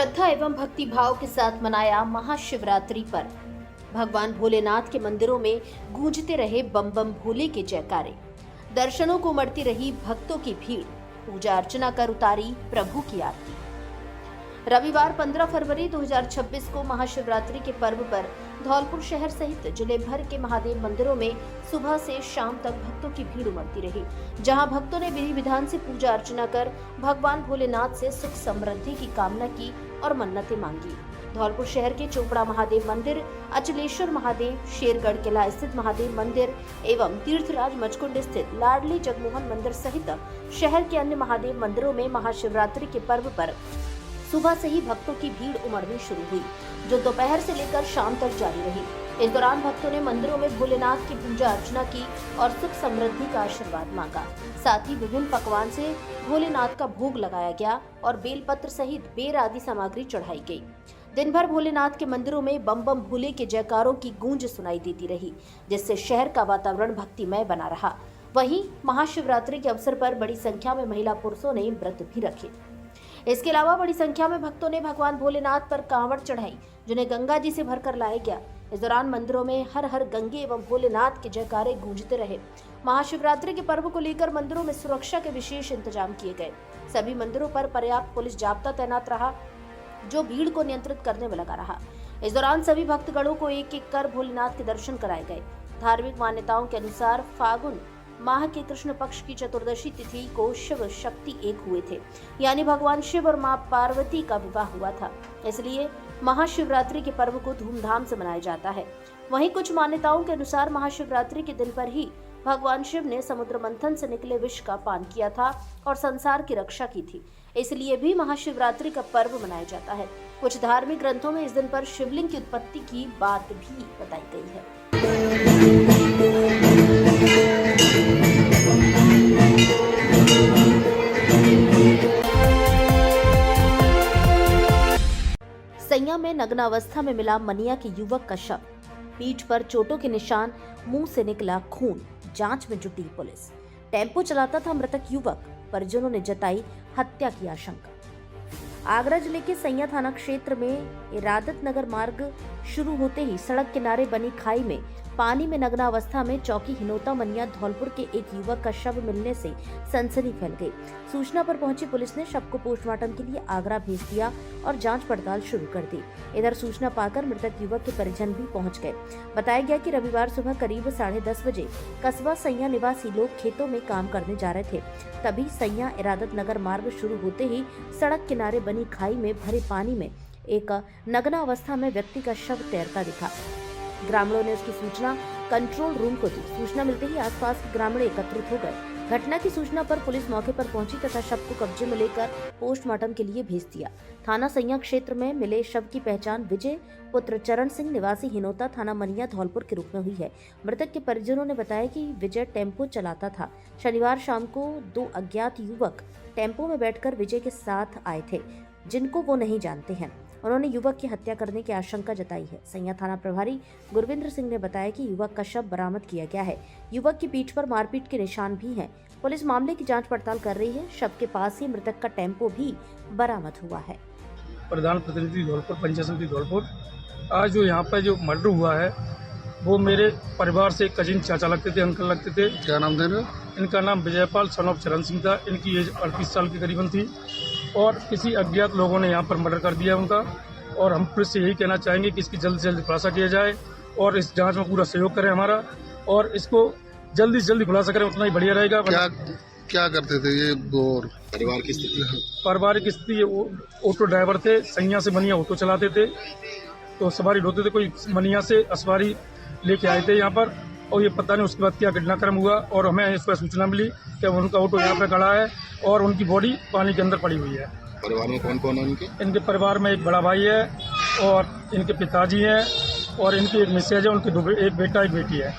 श्रद्धा एवं भक्ति भाव के साथ मनाया महाशिवरात्रि पर्व। भगवान भोलेनाथ के मंदिरों में गूंजते रहे बम बम भोले के जयकारे। दर्शनों को उमड़ती रही भक्तों की भीड़। पूजा अर्चना कर उतारी प्रभु की आरती। रविवार 15 फरवरी 2026 को महाशिवरात्रि के पर्व पर धौलपुर शहर सहित जिले भर के महादेव मंदिरों में सुबह से शाम तक भक्तों की भीड़ उमड़ती रही, जहां भक्तों ने विधि विधान से पूजा अर्चना कर भगवान भोलेनाथ से सुख समृद्धि की कामना की और मन्नतें मांगी। धौलपुर शहर के चोपड़ा महादेव मंदिर, अचलेश्वर महादेव, शेरगढ़ किला स्थित महादेव मंदिर एवं तीर्थराज मचकुंड स्थित लाडली जगमोहन मंदिर सहित शहर के अन्य महादेव मंदिरों में महाशिवरात्रि के पर्व पर सुबह से ही भक्तों की भीड़ उमड़नी शुरू हुई, जो दोपहर से लेकर शाम तक जारी रही। इस दौरान भक्तों ने मंदिरों में भोलेनाथ की पूजा अर्चना की और सुख समृद्धि का आशीर्वाद मांगा। साथ ही विभिन्न पकवान से भोलेनाथ का भोग लगाया गया और बेलपत्र सहित बेर आदि सामग्री चढ़ाई गई। दिन भर भोलेनाथ के मंदिरों में बम बम भोले के जयकारों की गूंज सुनाई देती रही, जिससे शहर का वातावरण भक्तिमय बना रहा। वहीं महाशिवरात्रि के अवसर पर बड़ी संख्या में महिला पुरुषों ने व्रत भी रखे। इसके अलावा बड़ी संख्या में भक्तों ने भगवान भोलेनाथ पर कांवड़ चढ़ाई, जिन्हें गंगा जी से भरकर लाया गया। इस दौरान मंदिरों में हर हर गंगे एवं भोलेनाथ के जयकारे गूंजते रहे। महाशिवरात्रि के पर्व को लेकर मंदिरों में सुरक्षा के विशेष इंतजाम किए गए। सभी मंदिरों पर पर्याप्त पुलिस जाब्ता तैनात रहा, जो भीड़ को नियंत्रित करने में लगा रहा। इस दौरान सभी भक्तगणों को एक एक कर भोलेनाथ के दर्शन कराए गए। धार्मिक मान्यताओं के अनुसार फागुन माह के कृष्ण पक्ष की चतुर्दशी तिथि को शिव शक्ति एक हुए थे, यानी भगवान शिव और मां पार्वती का विवाह हुआ था। इसलिए महाशिवरात्रि के पर्व को धूमधाम से मनाया जाता है। वहीं कुछ मान्यताओं के अनुसार महाशिवरात्रि के दिन पर ही भगवान शिव ने समुद्र मंथन से निकले विष का पान किया था और संसार की रक्षा की थी, इसलिए भी महाशिवरात्रि का पर्व मनाया जाता है। कुछ धार्मिक ग्रंथों में इस दिन पर शिवलिंग की उत्पत्ति की बात भी बताई गई है। सैया में नग्नावस्था में मिला मनिया के युवक का शव। पीठ पर चोटों के निशान, मुंह से निकला खून। जांच में जुटी पुलिस। टेम्पो चलाता था मृतक युवक, परिजनों ने जताई हत्या की आशंका। आगरा जिले के सैया थाना क्षेत्र में इरादत नगर मार्ग शुरू होते ही सड़क किनारे बनी खाई में पानी में नग्नावस्था में चौकी हिनोता मनिया धौलपुर के एक युवक का शव मिलने से सनसनी फैल गई। सूचना पर पहुंची पुलिस ने शव को पोस्टमार्टम के लिए आगरा भेज दिया और जांच पड़ताल शुरू कर दी। इधर सूचना पाकर मृतक युवक के परिजन भी पहुंच गए। बताया गया कि रविवार सुबह करीब 10:30 बजे कस्बा सैया निवासी लोग खेतों में काम करने जा रहे थे। तभी सैया इरादत नगर मार्ग शुरू होते ही सड़क किनारे बनी खाई में भरे पानी में एक नग्नावस्था में व्यक्ति का शव तैरता दिखा। ग्रामीणों ने उसकी सूचना कंट्रोल रूम को दी। सूचना मिलते ही आसपास के ग्रामीण एकत्रित हो गए। घटना की सूचना पर पुलिस मौके पर पहुंची तथा शव को कब्जे में लेकर पोस्टमार्टम के लिए भेज दिया। थाना सैया क्षेत्र में मिले शव की पहचान विजय पुत्र चरण सिंह निवासी हिनोता थाना मनिया धौलपुर के रूप में हुई है। मृतक के परिजनों ने बताया कि विजय टेम्पो चलाता था। शनिवार शाम को 2 अज्ञात युवक टेम्पो में बैठकर विजय के साथ आए थे, जिनको वो नहीं जानते हैं। उन्होंने युवक की हत्या करने की आशंका जताई है। सैया थाना प्रभारी गुरविंद्र सिंह ने बताया कि युवक का शव बरामद किया गया है। युवक की पीठ पर मारपीट के निशान भी हैं। पुलिस मामले की जांच पड़ताल कर रही है। शव के पास ही मृतक का टेम्पो भी बरामद हुआ है। प्रधान प्रतिनिधि धौलपुर, पंचायत समिति धौलपुर। आज जो यहाँ पर जो मर्डर हुआ है वो मेरे परिवार से कजिन चाचा लगते थे, अंकल लगते थे। क्या नाम दे रहे हो? इनका नाम विजयपाल सन ऑफ चरण सिंह था। इनकी एज 38 साल की करीबन थी और किसी अज्ञात लोगों ने यहाँ पर मर्डर कर दिया उनका। और हम पुलिस से यही कहना चाहेंगे कि इसकी जल्द से जल्द खुलासा किया जाए और इस जांच में पूरा सहयोग करें हमारा, और इसको जल्दी से जल्दी खुलासा करें, उतना ही बढ़िया रहेगा। क्या करते थे ये? और पारिवारिक स्थिति ऑटो ड्राइवर थे, सैया से मनिया ऑटो चलाते थे, तो सवारी ढोते थे। कोई मनिया से सवारी लेके आए थे यहाँ पर, और ये पता नहीं उसके बाद क्या घटनाक्रम हुआ। और हमें इस पर सूचना मिली कि उनका ऑटो यहाँ पे खड़ा है और उनकी बॉडी पानी के अंदर पड़ी हुई है। परिवार में कौन कौन है इनके परिवार में एक बड़ा भाई है और इनके पिताजी हैं और इनकी एक मिसेज है, उनके एक बेटा एक बेटी है।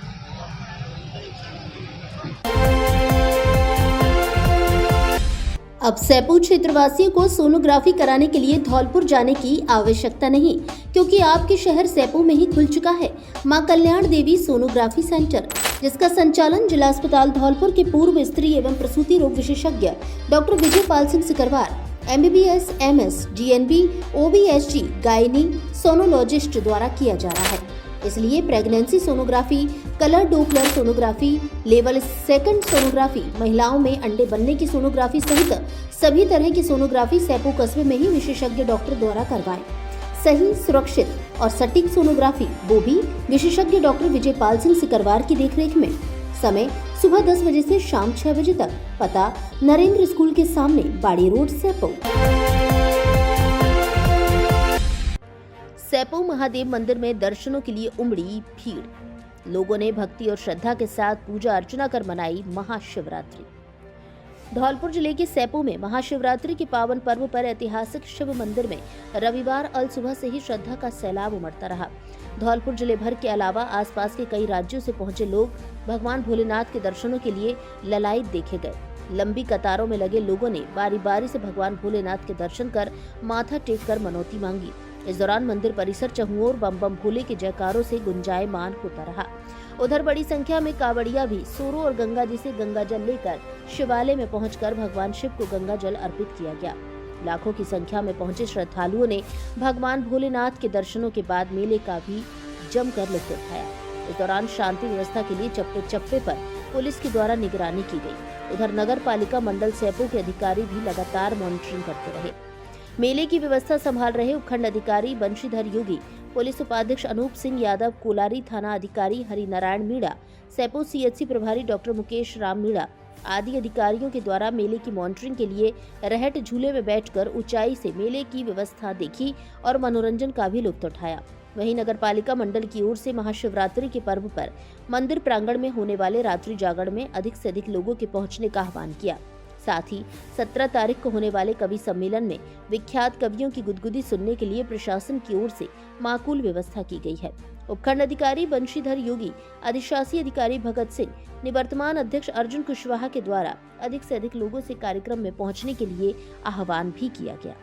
अब सैपू क्षेत्रवासियों को सोनोग्राफी कराने के लिए धौलपुर जाने की आवश्यकता नहीं, क्योंकि आपके शहर सैपू में ही खुल चुका है मां कल्याण देवी सोनोग्राफी सेंटर, जिसका संचालन जिला अस्पताल धौलपुर के पूर्व स्त्री एवं प्रसूति रोग विशेषज्ञ doctor Vijaypal Singh Sikarwar MBBS, MS, DNB, OBSG, gynae sonologist द्वारा किया जा रहा है। इसलिए pregnancy sonography, colour Doppler sonography, level 2 sonography, महिलाओं में अंडे बनने की सोनोग्राफी सहित सभी तरह की सोनोग्राफी सैपू कस्बे में ही विशेषज्ञ डॉक्टर द्वारा करवाएं। सही, सुरक्षित और सटीक सोनोग्राफी वो भी विशेषज्ञ डॉक्टर विजयपाल सिंह सिकरवार की देखरेख में। समय सुबह 10 बजे से शाम 6 बजे तक। पता नरेंद्र स्कूल के सामने, बाड़ी रोड, सैपू। सैपू महादेव मंदिर में दर्शनों के लिए उमड़ी भीड़। लोगों ने भक्ति और श्रद्धा के साथ पूजा अर्चना कर मनाई महाशिवरात्रि। धौलपुर जिले के सैपू में महाशिवरात्रि के पावन पर्व पर ऐतिहासिक शिव मंदिर में रविवार अल सुबह से ही श्रद्धा का सैलाब उमड़ता रहा। धौलपुर जिले भर के अलावा आसपास के कई राज्यों से पहुंचे लोग भगवान भोलेनाथ के दर्शनों के लिए ललायत देखे गए। लंबी कतारों में लगे लोगों ने बारी बारी से भगवान भोलेनाथ के दर्शन कर माथा टेक कर मनौती मांगी। इस दौरान मंदिर परिसर चहुओर बम बम भोले के जयकारों से गुंजायमान होता रहा। उधर बड़ी संख्या में कावड़िया भी सोरो और गंगा जी से गंगा जल लेकर शिवालय में पहुंचकर भगवान शिव को गंगा जल अर्पित किया गया। लाखों की संख्या में पहुंचे श्रद्धालुओं ने भगवान भोलेनाथ के दर्शनों के बाद मेले का भी जमकर लुत्फ उठाया। इस दौरान शांति व्यवस्था के लिए चप्पे चप्पे पर पुलिस के द्वारा निगरानी की गई। उधर नगर पालिका मंडल सैपू के अधिकारी भी लगातार मॉनिटरिंग करते रहे। मेले की व्यवस्था संभाल रहे उपखंड अधिकारी बंशीधर योगी, पुलिस उपाध्यक्ष अनूप सिंह यादव, कोलारी थाना अधिकारी हरिनारायण मीणा, सैपू CHC प्रभारी डॉक्टर मुकेश राम मीणा आदि अधिकारियों के द्वारा मेले की मॉनिटरिंग के लिए रहट झूले में बैठकर ऊंचाई से मेले की व्यवस्था देखी और मनोरंजन का भी लुत्फ उठाया। वहीं नगर पालिका मंडल की ओर से महाशिवरात्रि के पर्व पर मंदिर प्रांगण में होने वाले रात्रि जागरण में अधिक से अधिक लोगों के पहुंचने का आह्वान किया। साथ ही 17 तारीख को होने वाले कवि सम्मेलन में विख्यात कवियों की गुदगुदी सुनने के लिए प्रशासन की ओर से माकूल व्यवस्था की गई है। उपखंड अधिकारी बंशीधर योगी, अधिशासी अधिकारी भगत सिंह, निवर्तमान अध्यक्ष अर्जुन कुशवाहा के द्वारा अधिक से अधिक लोगों से कार्यक्रम में पहुंचने के लिए आह्वान भी किया गया।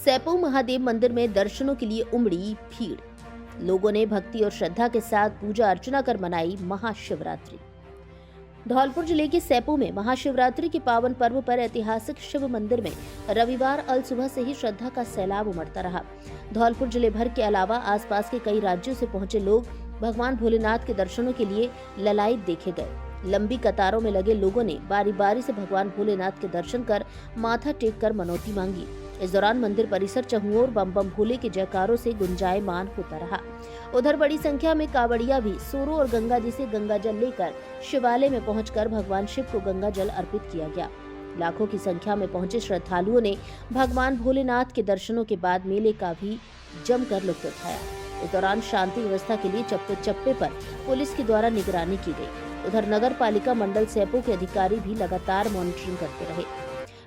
सैपू महादेव मंदिर में दर्शनों के लिए उमड़ी भीड़। लोगों ने भक्ति और श्रद्धा के साथ पूजा अर्चना कर मनाई महाशिवरात्रि। धौलपुर जिले के सैपू में महाशिवरात्रि के पावन पर्व पर ऐतिहासिक शिव मंदिर में रविवार अल सुबह से ही श्रद्धा का सैलाब उमड़ता रहा। धौलपुर जिले भर के अलावा आसपास के कई राज्यों से पहुंचे लोग भगवान भोलेनाथ के दर्शनों के लिए ललायत देखे गए। लंबी कतारों में लगे लोगों ने बारी बारी से भगवान भोलेनाथ के दर्शन कर माथा टेक कर मनौती मांगी। इस दौरान मंदिर परिसर चहुओर बम बम भोले के जयकारों से गुंजायमान होता रहा। उधर बड़ी संख्या में कावड़िया भी सोरो और गंगा जी से गंगा जल लेकर शिवालय में पहुंचकर भगवान शिव को गंगा जल अर्पित किया गया। लाखों की संख्या में पहुंचे श्रद्धालुओं ने भगवान भोलेनाथ के दर्शनों के बाद मेले का भी जमकर लुत्फ उठाया। इस दौरान शांति व्यवस्था के लिए चप्पे चप्पे पर पुलिस के द्वारा निगरानी की गई। उधर नगर पालिका मंडल सैपू के अधिकारी भी लगातार मॉनिटरिंग करते रहे।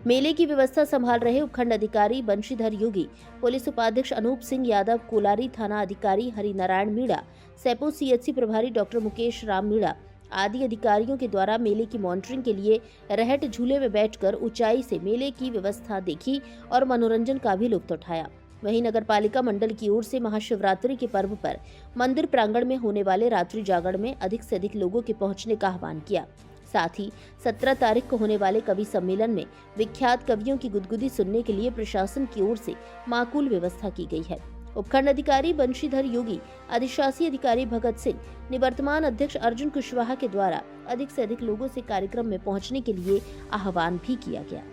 मेले की व्यवस्था संभाल रहे उपखंड अधिकारी बंशीधर योगी, पुलिस उपाध्यक्ष अनूप सिंह यादव, कोलारी थाना अधिकारी हरिनारायण मीणा, सैपू CHC प्रभारी डॉक्टर मुकेश राम मीणा आदि अधिकारियों के द्वारा मेले की मॉनिटरिंग के लिए रहट झूले में बैठकर ऊंचाई से मेले की व्यवस्था देखी और मनोरंजन का भी लुत्फ उठाया। वहीं नगर पालिका मंडल की ओर से महाशिवरात्रि के पर्व पर मंदिर प्रांगण में होने वाले रात्रि जागरण में अधिक से अधिक लोगों के पहुंचने का आह्वान किया। साथ ही 17 तारीख को होने वाले कवि सम्मेलन में विख्यात कवियों की गुदगुदी सुनने के लिए प्रशासन की ओर से माकूल व्यवस्था की गई है। उपखंड अधिकारी बंशीधर योगी, अधिशासी अधिकारी भगत सिंह, निवर्तमान अध्यक्ष अर्जुन कुशवाहा के द्वारा अधिक से अधिक लोगों से कार्यक्रम में पहुंचने के लिए आह्वान भी किया गया।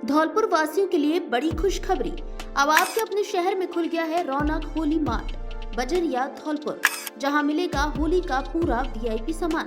धौलपुर वासियों के लिए बड़ी खुशखबरी, अब आपके अपने शहर में खुल गया है रौनक होली मार्ट बजरिया धौलपुर, जहां मिलेगा होली का पूरा VIP सामान,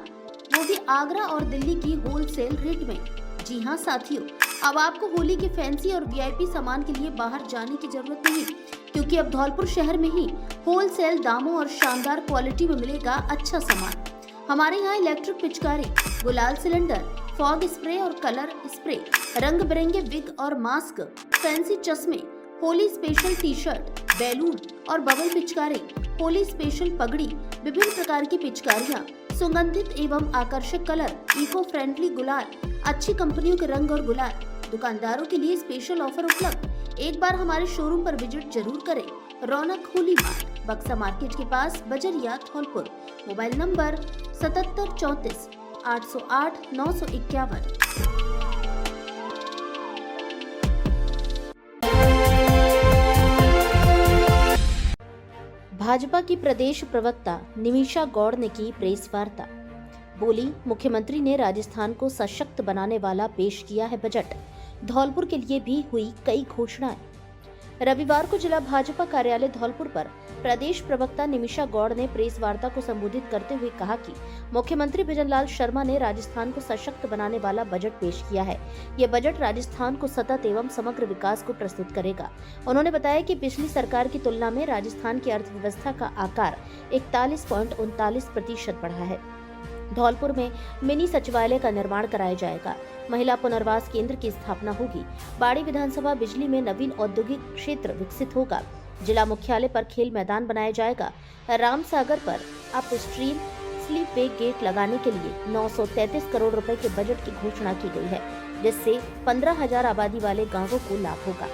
वो भी आगरा और दिल्ली की होलसेल रेट में। जी हां साथियों, अब आपको होली के फैंसी और VIP सामान के लिए बाहर जाने की जरूरत नहीं, क्योंकि अब धौलपुर शहर में ही होलसेल दामों और शानदार क्वालिटी में मिलेगा अच्छा सामान। हमारे यहाँ इलेक्ट्रिक पिचकारी, गुलाल सिलेंडर, फॉग स्प्रे और कलर स्प्रे, रंग बिरंगे विग और मास्क, फैंसी चश्मे, होली स्पेशल टी-शर्ट, बैलून और बबल पिचकारी, होली स्पेशल पगड़ी, विभिन्न प्रकार की पिचकारियाँ, सुगंधित एवं आकर्षक कलर, इको फ्रेंडली गुलाल, अच्छी कंपनियों के रंग और गुलाल। दुकानदारों के लिए स्पेशल ऑफर उपलब्ध। एक बार हमारे शोरूम पर विजिट जरूर करें। रौनक होली मार्ट, बक्सा मार्केट के पास, बजरिया, धौलपुर। Mobile number 7734 808 951। भाजपा की प्रदेश प्रवक्ता निमिषा गौड़ ने की प्रेस वार्ता। बोली, मुख्यमंत्री ने राजस्थान को सशक्त बनाने वाला पेश किया है बजट। धौलपुर के लिए भी हुई कई घोषणाएं। रविवार को जिला भाजपा कार्यालय धौलपुर पर प्रदेश प्रवक्ता निमिषा गौड़ ने प्रेस वार्ता को संबोधित करते हुए कहा कि मुख्यमंत्री भजनलाल शर्मा ने राजस्थान को सशक्त बनाने वाला बजट पेश किया है। यह बजट राजस्थान को सतत एवं समग्र विकास को प्रस्तुत करेगा। उन्होंने बताया कि पिछली सरकार की तुलना में राजस्थान की अर्थव्यवस्था का आकार 41.39% बढ़ा है। धौलपुर में मिनी सचिवालय का निर्माण कराया जाएगा। महिला पुनर्वास केंद्र की स्थापना होगी। बाड़ी विधानसभा बिजली में नवीन औद्योगिक क्षेत्र विकसित होगा। जिला मुख्यालय पर खेल मैदान बनाया जाएगा। रामसागर पर अप स्ट्रीम स्लीप वे गेट लगाने के लिए 933 करोड़ रुपए के बजट की घोषणा की गई है, जिससे 15,000 आबादी वाले गांवों को लाभ होगा।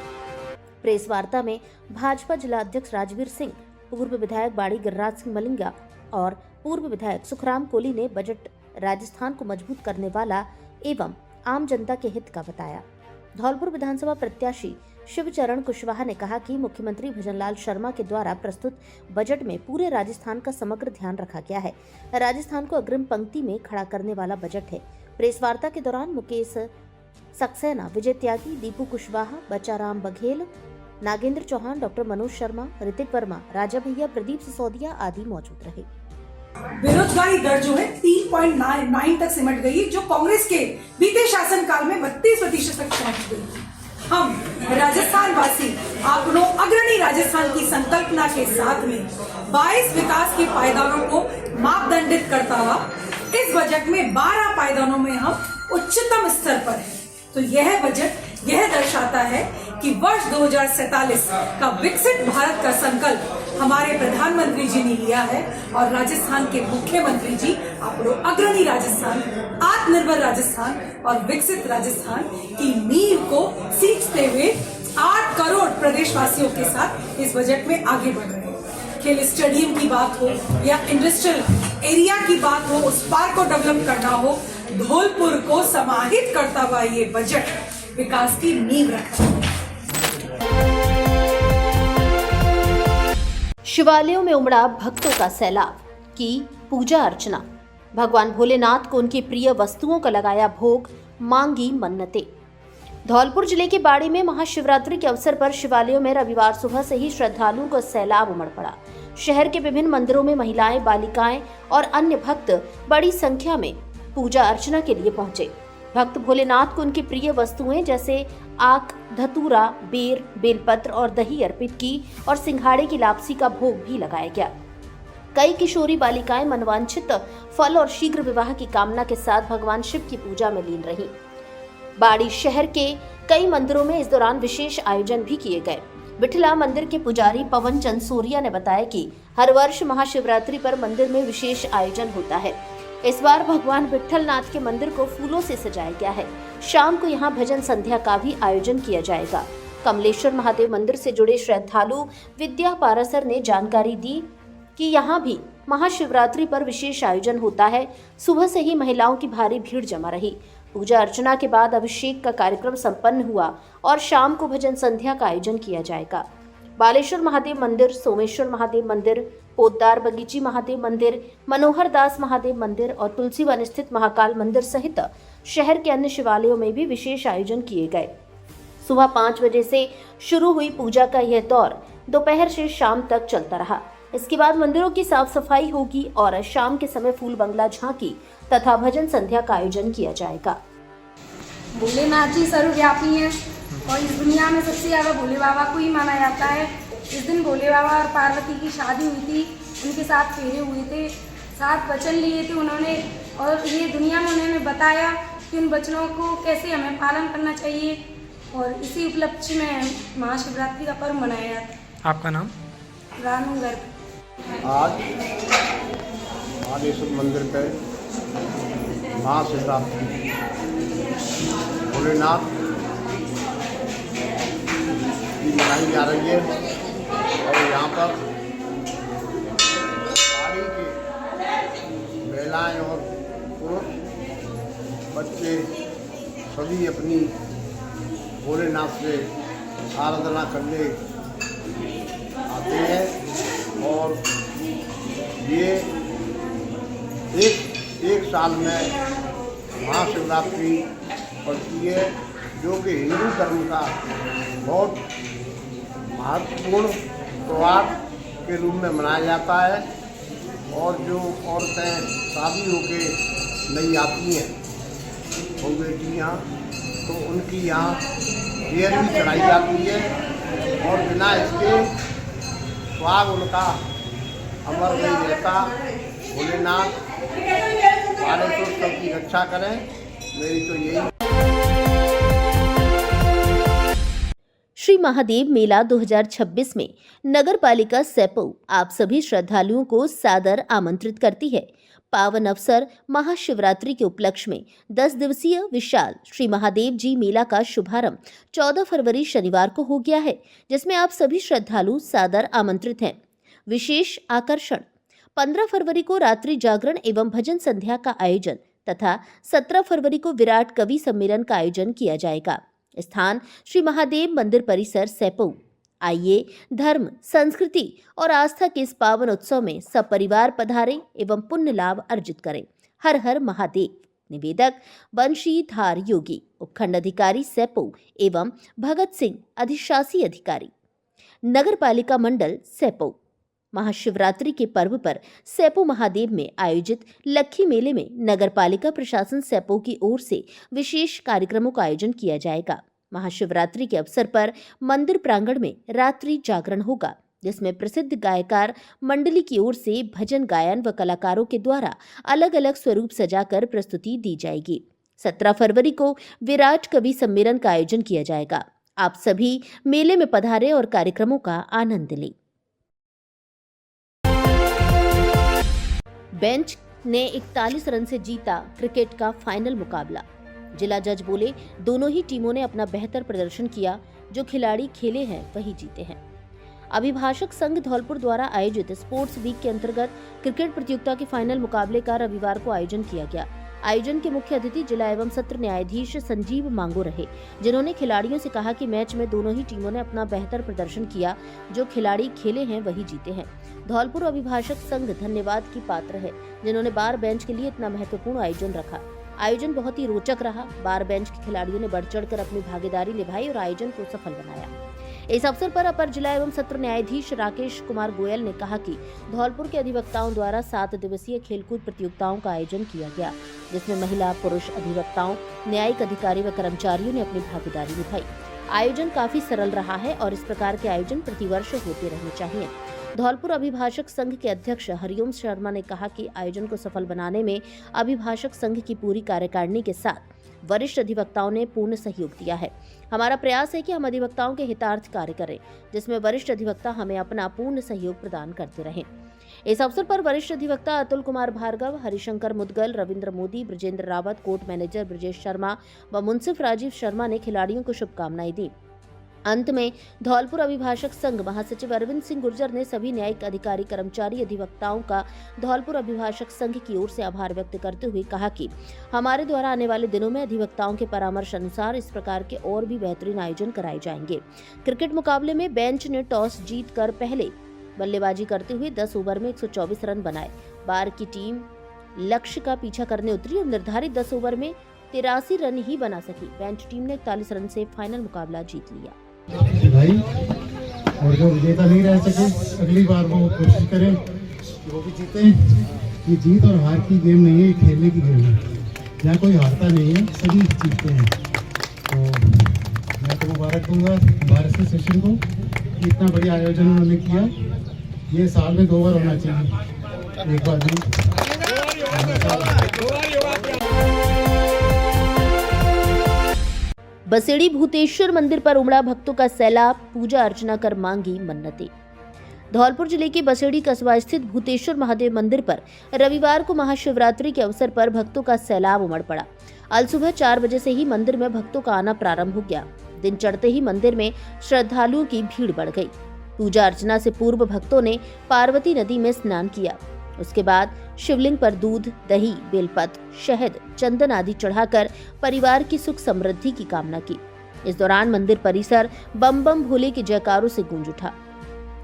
प्रेस वार्ता में भाजपा जिला अध्यक्ष राजवीर सिंह, पूर्व विधायक बाड़ी गिरिराज सिंह मलिंगा और पूर्व विधायक सुखराम कोली ने बजट राजस्थान को मजबूत करने वाला एवं आम जनता के हित का बताया। धौलपुर विधानसभा प्रत्याशी शिवचरण कुशवाहा ने कहा कि मुख्यमंत्री भजनलाल शर्मा के द्वारा प्रस्तुत बजट में पूरे राजस्थान का समग्र ध्यान रखा गया है। राजस्थान को अग्रिम पंक्ति में खड़ा करने वाला बजट है। प्रेस वार्ता के दौरान मुकेश सक्सेना, विजय त्यागी, दीपू कुशवाहा, बच्चाराम बघेल, नागेंद्र चौहान, डॉक्टर मनोज शर्मा, ऋतिक वर्मा, राजा भैया, प्रदीप सिसोदिया आदि मौजूद रहे। बेरोजगारी दर जो है 3.9 तक सिमट गई, जो कांग्रेस के बीते शासनकाल में 32% तक पहुंच गई। हम राजस्थान वासी अपनों अग्रणी राजस्थान की संकल्पना के साथ में 22 विकास के पायदानों को मापदंडित करता हुआ इस बजट में 12 पायदानों में हम उच्चतम स्तर पर हैं। तो यह बजट यह दर्शाता है कि वर्ष 2047 का विकसित भारत का संकल्प हमारे प्रधानमंत्री जी ने लिया है और राजस्थान के मुख्यमंत्री जी अपनों अग्रणी राजस्थान, आत्मनिर्भर राजस्थान और विकसित राजस्थान की नींव को सींचते हुए 8 करोड़ प्रदेशवासियों के साथ इस बजट में आगे बढ़ रहे हैं। खेल स्टेडियम की बात हो या इंडस्ट्रियल एरिया की बात हो, उस पार्क को डेवलप करना हो, धौलपुर को समाहित करता हुआ ये बजट विकास की नींव रखता है। शिवालयों में उमड़ा भक्तों का सैलाब, की पूजा अर्चना। भगवान भोलेनाथ को उनकी प्रिय वस्तुओं का लगाया भोग, मांगी मन्नतें। धौलपुर जिले के बाड़ी में महाशिवरात्रि के अवसर पर शिवालयों में रविवार सुबह से ही श्रद्धालुओं का सैलाब उमड़ पड़ा। शहर के विभिन्न मंदिरों में महिलाएं, बालिकाएं और अन्य भक्त बड़ी संख्या में पूजा अर्चना के लिए पहुंचे। भक्त भोलेनाथ को उनकी प्रिय वस्तुएं जैसे आक, धतूरा, बेर, बेलपत्र और दही अर्पित की और सिंघाड़े की लापसी का भोग भी लगाया गया। कई किशोरी बालिकाएं मनवांछित फल और शीघ्र विवाह की कामना के साथ भगवान शिव की पूजा में लीन रहीं। बाड़ी शहर के कई मंदिरों में इस दौरान विशेष आयोजन भी किए गए। बिठला मंदिर के पुजारी पवन चंद सूर्या ने बताया कि हर वर्ष महाशिवरात्रि पर मंदिर में विशेष आयोजन होता है। इस बार भगवान विठलनाथ के मंदिर को फूलों से सजाया गया है। शाम को यहाँ भजन संध्या का भी आयोजन किया जाएगा। कमलेश्वर महादेव मंदिर से जुड़े श्रद्धालु विद्या पारासर ने जानकारी दी कि यहाँ भी महाशिवरात्रि पर विशेष आयोजन होता है। सुबह से ही महिलाओं की भारी भीड़ जमा रही। पूजा अर्चना के बाद अभिषेक का कार्यक्रम संपन्न हुआ और शाम को भजन संध्या का आयोजन किया जाएगा। बालेश्वर महादेव मंदिर, सोमेश्वर महादेव मंदिर, पोद्दार बगीची महादेव मंदिर, मनोहर दास महादेव मंदिर और तुलसीवन स्थित महाकाल मंदिर सहित शहर के अन्य शिवालयों में भी विशेष आयोजन किए गए। सुबह 5 बजे से शुरू हुई पूजा का यह दौर दोपहर से शाम तक चलता रहा। इसके बाद मंदिरों की साफ सफाई होगी और शाम के समय फूल बंगला झांकी तथा भजन संध्या का आयोजन किया जाएगा। भोलेनाथ जी सर्वव्यापी हैं और इस दुनिया में सबसे ज़्यादा भोले बाबा को ही माना जाता है। इस दिन भोले बाबा और पार्वती की शादी हुई थी, उनके साथ फेरे हुए थे, 7 वचन लिए थे उन्होंने और ये दुनिया में उन्होंने बताया कि उन वचनों को कैसे हमें पालन करना चाहिए और इसी उपलक्ष्य में महाशिवरात्रि का पर्व मनाया जाता है। आपका नाम? रानू गर्ग। आज महादेश्वर मंदिर पे महाशिवरात्रि भोलेनाथ की मनाई जा रही है और यहाँ पर पानी के महिलाएं और पुरुष बच्चे सभी अपनी भोलेनाथ से आराधना करने आते हैं और ये एक साल में महाशिवरात्रि पड़ती है जो कि हिंदू धर्म का बहुत महत्वपूर्ण त्यौहार के रूप में मनाया जाता है। और जो औरतें शादी होके नहीं आती हैं वो बेटियाँ, तो उनकी यहाँ देर भी चढ़ाई जाती है और बिना इसके स्वाग उनका अमर नहीं रहता। भोलेनाथ सारे तो सबकी रक्षा करें, मेरी तो यही। श्री महादेव मेला 2026 में नगर पालिका सेपऊ आप सभी श्रद्धालुओं को सादर आमंत्रित करती है। पावन अवसर महाशिवरात्रि के उपलक्ष्य में 10 दिवसीय विशाल श्री महादेव जी मेला का शुभारंभ 14 फरवरी शनिवार को हो गया है, जिसमें आप सभी श्रद्धालु सादर आमंत्रित हैं। विशेष आकर्षण 15 फरवरी को रात्रि जागरण एवं भजन संध्या का आयोजन तथा 17 फरवरी को विराट कवि सम्मेलन का आयोजन किया जाएगा। स्थान श्री महादेव मंदिर परिसर सेपऊ। आइए धर्म, संस्कृति और आस्था के इस पावन उत्सव में सपरिवार पधारें एवं पुण्य लाभ अर्जित करें। हर हर महादेव। निवेदक बंशीधर योगी, उपखंड अधिकारी सेपऊ एवं भगत सिंह, अधिशासी अधिकारी, नगर पालिका मंडल सेपऊ। महाशिवरात्रि के पर्व पर सेपऊ महादेव में आयोजित लक्खी मेले में नगर पालिका प्रशासन सेपऊ की ओर से विशेष कार्यक्रमों का आयोजन किया जाएगा। महाशिवरात्रि के अवसर पर मंदिर प्रांगण में रात्रि जागरण होगा, जिसमें प्रसिद्ध गायकार मंडली की ओर से भजन गायन व कलाकारों के द्वारा अलग अलग स्वरूप सजाकर प्रस्तुति दी जाएगी। 17 फरवरी को विराट कवि सम्मेलन का आयोजन किया जाएगा। आप सभी मेले में पधारें और कार्यक्रमों का आनंद लें। बेंच ने 41 रन से जीता क्रिकेट का फाइनल मुकाबला। जिला जज बोले, दोनों ही टीमों ने अपना बेहतर प्रदर्शन किया, जो खिलाड़ी खेले हैं वही जीते हैं। अभिभाषक संघ धौलपुर द्वारा आयोजित स्पोर्ट्स वीक के अंतर्गत क्रिकेट प्रतियोगिता के फाइनल मुकाबले का रविवार को आयोजन किया गया। आयोजन के मुख्य अतिथि जिला एवं सत्र न्यायाधीश संजीव मांगो रहे, जिन्होंने खिलाड़ियों से कहा कि मैच में दोनों ही टीमों ने अपना बेहतर प्रदर्शन किया, जो खिलाड़ी खेले हैं वही जीते हैं। धौलपुर अभिभाषक संघ धन्यवाद की पात्र है, जिन्होंने बार बेंच के लिए इतना महत्वपूर्ण आयोजन रखा। आयोजन बहुत ही रोचक रहा। बार बेंच के खिलाड़ियों ने बढ़ चढ़कर अपनी भागीदारी निभाई और आयोजन को सफल बनाया। इस अवसर पर अपर जिला एवं सत्र न्यायाधीश राकेश कुमार गोयल ने कहा कि धौलपुर के अधिवक्ताओं द्वारा 7 दिवसीय खेलकूद प्रतियोगिताओं का आयोजन किया गया, जिसमें महिला, पुरुष अधिवक्ताओं, न्यायिक अधिकारी व कर्मचारियों ने अपनी भागीदारी निभाई। आयोजन काफी सरल रहा है और इस प्रकार के आयोजन प्रतिवर्ष होते रहने चाहिए। धौलपुर अभिभाषक संघ के अध्यक्ष हरिओम शर्मा ने कहा कि आयोजन को सफल बनाने में अभिभाषक संघ की पूरी कार्यकारिणी के साथ वरिष्ठ अधिवक्ताओं ने पूर्ण सहयोग दिया है। हमारा प्रयास है कि हम अधिवक्ताओं के हितार्थ कार्य करें, जिसमें वरिष्ठ अधिवक्ता हमें अपना पूर्ण सहयोग प्रदान करते रहें। इस अवसर पर वरिष्ठ अधिवक्ता अतुल कुमार भार्गव, हरिशंकर मुदगल, रविंद्र मोदी, ब्रजेंद्र रावत, कोर्ट मैनेजर ब्रजेश शर्मा व मुंसिफ राजीव शर्मा ने खिलाड़ियों को शुभकामनाएं दी। अंत में धौलपुर अभिभाषक संघ महासचिव अरविंद सिंह गुर्जर ने सभी न्यायिक अधिकारी, कर्मचारी, अधिवक्ताओं का धौलपुर अभिभाषक संघ की ओर से आभार व्यक्त करते हुए कहा कि हमारे द्वारा आने वाले दिनों में अधिवक्ताओं के परामर्श अनुसार इस प्रकार के और भी बेहतरीन आयोजन कराए जाएंगे। क्रिकेट मुकाबले में बेंच ने टॉस जीतकर पहले बल्लेबाजी करते हुए 10 ओवर में 124 रन बनाए। बार की टीम लक्ष्य का पीछा करने उतरी और निर्धारित 10 ओवर में 83 रन ही बना सकी। बेंच टीम ने 41 रन से फाइनल मुकाबला जीत लिया। भाई और जो विजेता नहीं रह सके, अगली बार वो कोशिश करें कि वो भी जीते। ये जीत और हार की गेम नहीं है, ये खेलने की गेम है। यहाँ कोई हारता नहीं है, सभी जीतते हैं। तो मैं तो मुबारक दूंगा भारत के सेशन को, इतना बढ़िया आयोजन उन्होंने किया। ये साल में 2 बार होना चाहिए, एक बार नहीं। बसेड़ी भूतेश्वर मंदिर पर उमड़ा भक्तों का सैलाब, पूजा अर्चना कर मांगी मन्नतें। धौलपुर जिले के बसेड़ी कस्बा स्थित भूतेश्वर महादेव मंदिर पर रविवार को महाशिवरात्रि के अवसर पर भक्तों का सैलाब उमड़ पड़ा। अल सुबह 4 बजे से ही मंदिर में भक्तों का आना प्रारंभ हो गया। दिन चढ़ते ही मंदिर में श्रद्धालुओं की भीड़ बढ़ गई। पूजा अर्चना से पूर्व भक्तों ने पार्वती नदी में स्नान किया। उसके बाद शिवलिंग पर दूध, दही, बेलपत्र, शहद, चंदन आदि चढ़ाकर परिवार की सुख समृद्धि की कामना की। इस दौरान मंदिर परिसर बम बम भोले के जयकारों से गूंज उठा।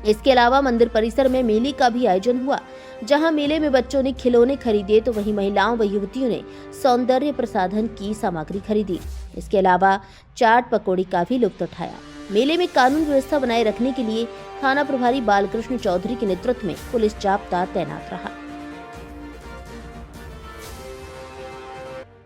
इसके अलावा मंदिर परिसर में मेले का भी आयोजन हुआ, जहां मेले में बच्चों ने खिलौने खरीदे तो वहीं महिलाओं व युवतियों ने सौंदर्य प्रसाधन की सामग्री खरीदी। इसके अलावा चाट पकौड़ी का भी लुत्फ उठाया। मेले में कानून व्यवस्था बनाए रखने के लिए थाना प्रभारी बालकृष्ण चौधरी के नेतृत्व में पुलिस जाब्ता तैनात रहा।